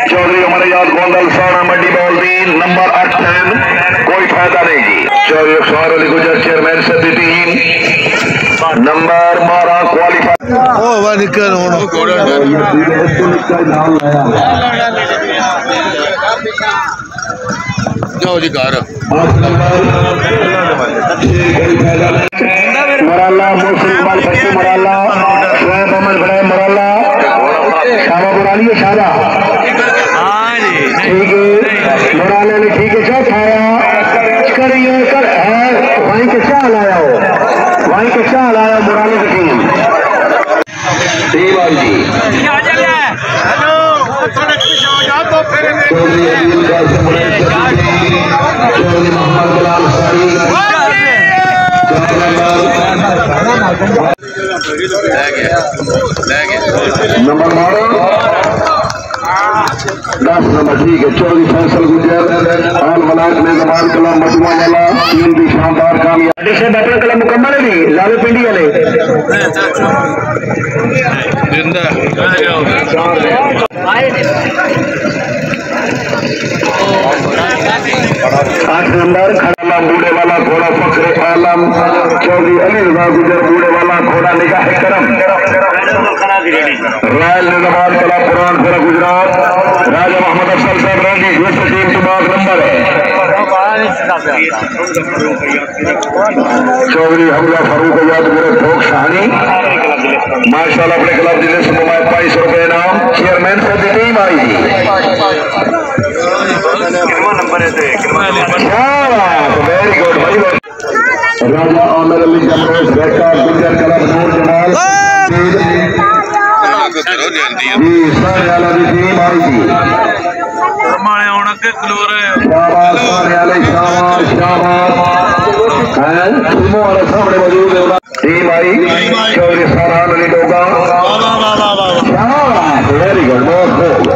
चौधरी हमारे याद गोंदल साना मंडी ball 3 number 8 कोई फायदा नहीं जी। चौधरी अफसार अली गुजर चेयरमैन सदी टीम नंबर 12 क्वालिफाई जी घर मराला मुसलमान बच्चे मराला शोएब अहमद बड़े मराला शाबा बुरानी शाबा ठीक है मराला ने ठीक है क्या खाया करियो कर है वहीं के क्या लाया हो वहीं के क्या लाया मराला की टीम देवाल जी नंबर 10 नंबर ठीक है चौधरी फैसल गुजर आल मलाक में जमान कला मजमा वाला टीम भी शानदार कामयाब अपना कला मुकम्मल है नहीं लावे पिंडी वाले 8 नंबर खड़ा बूढ़े वाला घोड़ा फखरे आलम चौधरी अली रजा गुजर बूढ़े वाला घोड़ा निगाह करम रायल निजामाबाद कला पुरान फिर गुजरात राजा मोहम्मद अफसल साहब रेड्डी दूसरी टीम तुम्हारा नंबर है चौधरी हमला फारूक याद मेरे भोग शाहानी माशाल्लाह अपने क्लब जिले से 2200 रुपए इनाम चेयरमैन से टीम आई वेरी गुड राजा आमिर अली जमरोज बेटा गुजर क्लब नूर जमाल जी सारे वाला दी टीम आई जी शाबाश सारे वाले शाबाश शाबाश हैं टीमों वाले सामने मौजूद है टीम आई चौधरी फरहान अली डोगा शाबाश वेरी गुड बहुत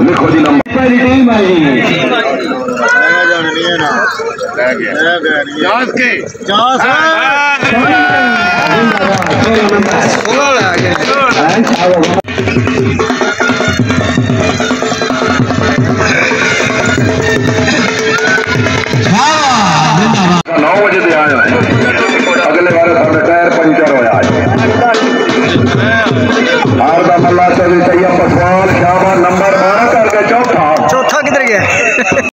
लिखो जी नंबर पहली टीम आई अगले बार टायर पंचर हो मल्ला चौधरी तैयब पसवान शाबाश नंबर 12 करके चौथा किधर गया